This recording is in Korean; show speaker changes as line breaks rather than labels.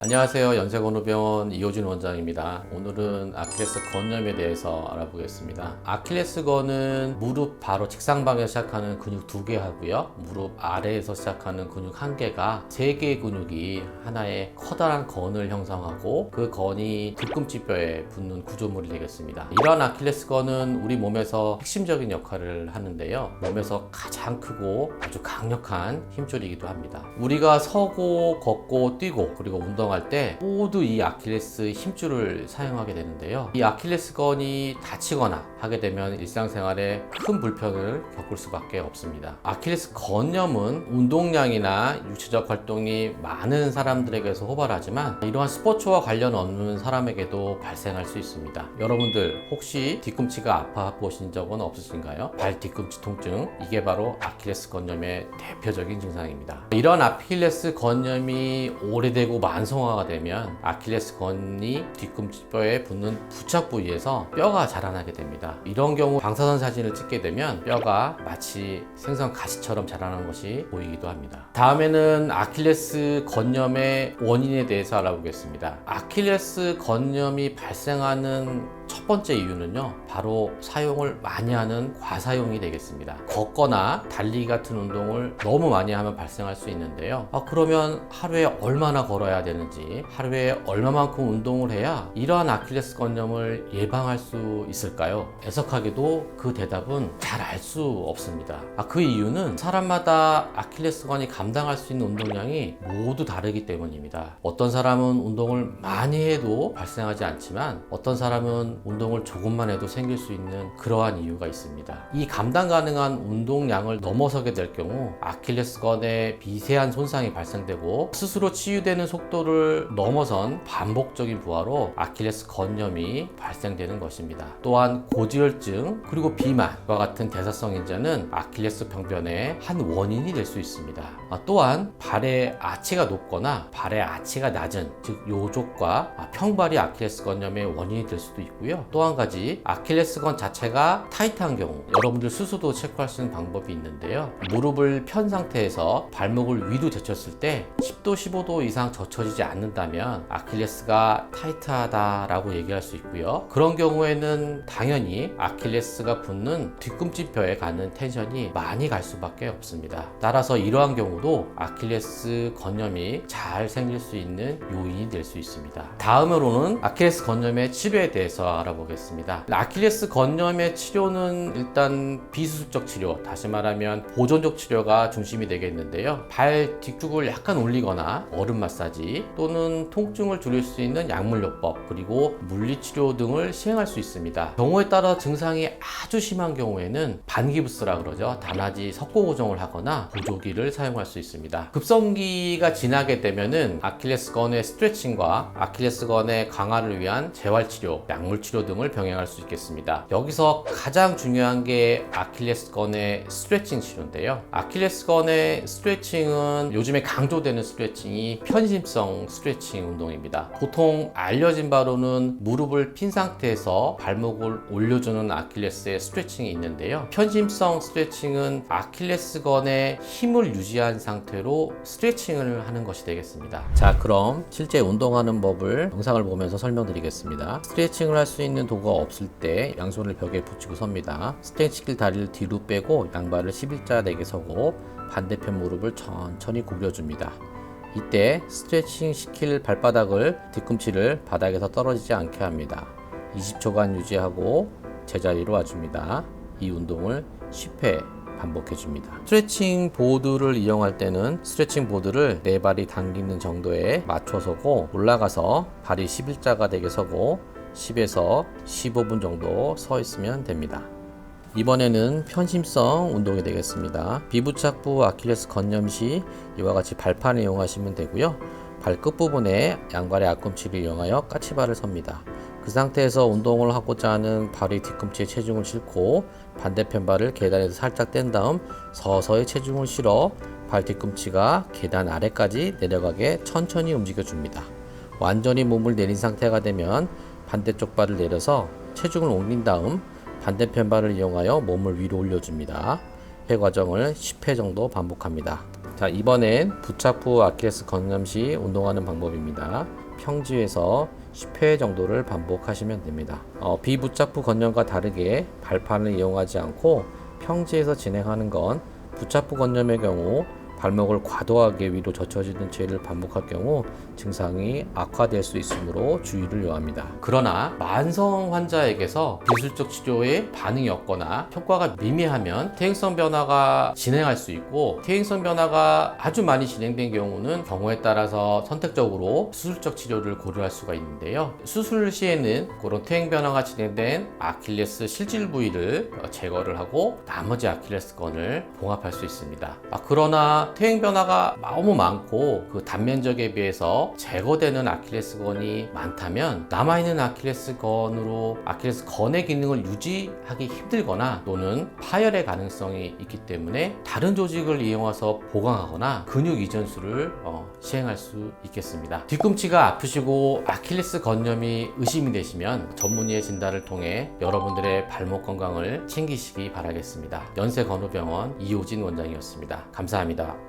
안녕하세요. 연세건후병원 이호준 원장입니다. 오늘은 아킬레스 건염에 대해서 알아보겠습니다. 아킬레스건은 무릎 바로 직상방에서 시작하는 근육 2개 하고요. 무릎 아래에서 시작하는 근육 1개가 3개의 근육이 하나의 커다란 건을 형성하고 그 건이 뒤꿈치뼈에 붙는 구조물이 되겠습니다. 이러한 아킬레스건은 우리 몸에서 핵심적인 역할을 하는데요. 몸에서 가장 크고 아주 강력한 힘줄이기도 합니다. 우리가 서고 걷고 뛰고 그리고 운동할 때 모두 이 아킬레스 힘줄을 사용하게 되는데요. 이 아킬레스건이 다치거나 하게 되면 일상생활에 큰 불편을 겪을 수밖에 없습니다. 아킬레스 건염은 운동량이나 육체적 활동이 많은 사람들에게서 호발하지만 이러한 스포츠와 관련 없는 사람에게도 발생할 수 있습니다. 여러분들 혹시 뒤꿈치가 아파 보신 적은 없으신가요? 발 뒤꿈치 통증, 이게 바로 아킬레스 건염의 대표적인 증상입니다. 이런 아킬레스 건염이 오래되고 만성화가 되면 아킬레스 건이 뒤꿈치뼈에 붙는 부착 부위에서 뼈가 자라나게 됩니다. 이런 경우 방사선 사진을 찍게 되면 뼈가 마치 생선 가시처럼 자라는 것이 보이기도 합니다. 다음에는 아킬레스 건염의 원인에 대해서 알아보겠습니다. 아킬레스 건염이 발생하는 첫 번째 이유는요, 바로 사용을 많이 하는 과사용이 되겠습니다. 걷거나 달리기 같은 운동을 너무 많이 하면 발생할 수 있는데요. 그러면 하루에 얼마나 걸어야 되는지, 하루에 얼마만큼 운동을 해야 이러한 아킬레스 건염을 예방할 수 있을까요? 애석하게도 그 대답은 잘 알 수 없습니다. 그 이유는 사람마다 아킬레스건이 감당할 수 있는 운동량이 모두 다르기 때문입니다. 어떤 사람은 운동을 많이 해도 발생하지 않지만 어떤 사람은 운동을 조금만 해도 생길 수 있는 그러한 이유가 있습니다. 이 감당 가능한 운동량을 넘어서게 될 경우 아킬레스건에 미세한 손상이 발생되고 스스로 치유되는 속도를 넘어선 반복적인 부하로 아킬레스 건염이 발생되는 것입니다. 또한 고지혈증 그리고 비만과 같은 대사성 인자는 아킬레스 병변의 한 원인이 될 수 있습니다. 또한 발의 아치가 높거나 발의 아치가 낮은 즉 요족과 평발이 아킬레스 건염의 원인이 될 수도 있고요. 또 한 가지 아킬레스건 자체가 타이트한 경우 여러분들 스스로도 체크할 수 있는 방법이 있는데요. 무릎을 편 상태에서 발목을 위로 제쳤을 때 10도 15도 이상 젖혀지지 않는다면 아킬레스가 타이트하다라고 얘기할 수 있고요. 그런 경우에는 당연히 아킬레스가 붙는 뒤꿈치뼈에 가는 텐션이 많이 갈 수밖에 없습니다. 따라서 이러한 경우도 아킬레스 건염이 잘 생길 수 있는 요인이 될 수 있습니다. 다음으로는 아킬레스 건염의 치료에 대해서 알아보겠습니다. 아킬레스 건염의 치료는 일단 비수습적 치료, 다시 말하면 보존적 치료가 중심이 되겠는데요. 발 뒤쪽을 약간 올리거나 얼음 마사지 또는 통증을 줄일 수 있는 약물요법 그리고 물리치료 등을 시행할 수 있습니다. 경우에 따라 증상이 아주 심한 경우에는 반기부스라 그러죠. 단아지 석고 고정을 하거나 보조기를 사용할 수 있습니다. 급성기가 지나게 되면은 아킬레스건의 스트레칭과 아킬레스건의 강화를 위한 재활치료, 약물치료 등을 병행할 수 있겠습니다. 여기서 가장 중요한 게 아킬레스건의 스트레칭 치료인데요. 아킬레스건의 스트레칭은 요즘에 강조되는 스트레칭이 편심성 스트레칭 운동입니다. 보통 알려진 바로는 무릎을 핀 상태에서 발목을 올려주는 아킬레스의 스트레칭이 있는데요. 편심성 스트레칭은 아킬레스건의 힘을 유지한 상태로 스트레칭을 하는 것이 되겠습니다. 자, 그럼 실제 운동하는 법을 영상을 보면서 설명드리겠습니다. 스트레칭을 할 수 있는 도구가 없을 때 양손을 벽에 붙이고 섭니다. 스트레칭 다리를 뒤로 빼고 양발을 11자 내게 서고 반대편 무릎을 천천히 구부려줍니다. 이때 스트레칭 시킬 발바닥을 뒤꿈치를 바닥에서 떨어지지 않게 합니다. 20초간 유지하고 제자리로 와줍니다. 이 운동을 10회 반복해줍니다. 스트레칭 보드를 이용할 때는 스트레칭 보드를 네 발이 당기는 정도에 맞춰 서고 올라가서 발이 11자가 되게 서고 10에서 15분 정도 서 있으면 됩니다. 이번에는 편심성 운동이 되겠습니다. 비부착부 아킬레스 건염 시 이와 같이 발판을 이용하시면 되고요. 발끝 부분에 양발의 앞꿈치를 이용하여 까치발을 섭니다. 그 상태에서 운동을 하고자 하는 발의 뒤꿈치에 체중을 싣고 반대편 발을 계단에서 살짝 뗀 다음 서서히 체중을 실어 발 뒤꿈치가 계단 아래까지 내려가게 천천히 움직여 줍니다. 완전히 몸을 내린 상태가 되면 반대쪽 발을 내려서 체중을 옮긴 다음 반대편 발을 이용하여 몸을 위로 올려줍니다. 회 과정을 10회 정도 반복합니다. 자, 이번엔 부착 후 아킬레스 건염 시 운동하는 방법입니다. 평지에서 10회 정도를 반복하시면 됩니다. 비부착 후 건염과 다르게 발판을 이용하지 않고 평지에서 진행하는 건 부착 후 건염의 경우 발목을 과도하게 위로 젖혀지는 체를 반복할 경우 증상이 악화될 수 있으므로 주의를 요합니다. 그러나 만성 환자에게서 비술적 치료에 반응이 없거나 효과가 미미하면 퇴행성 변화가 진행할 수 있고, 퇴행성 변화가 아주 많이 진행된 경우는 경우에 따라서 선택적으로 수술적 치료를 고려할 수가 있는데요. 수술 시에는 그런 퇴행 변화가 진행된 아킬레스 실질 부위를 제거를 하고 나머지 아킬레스건을 봉합할 수 있습니다. 그러나 퇴행 변화가 너무 많고 그 단면적에 비해서 제거되는 아킬레스건이 많다면 남아있는 아킬레스건으로 아킬레스건의 기능을 유지하기 힘들거나 또는 파열의 가능성이 있기 때문에 다른 조직을 이용해서 보강하거나 근육 이전술을 시행할 수 있겠습니다. 뒤꿈치가 아프시고 아킬레스 건염이 의심이 되시면 전문의의 진단을 통해 여러분들의 발목 건강을 챙기시기 바라겠습니다. 연세건후병원 이호진 원장이었습니다. 감사합니다.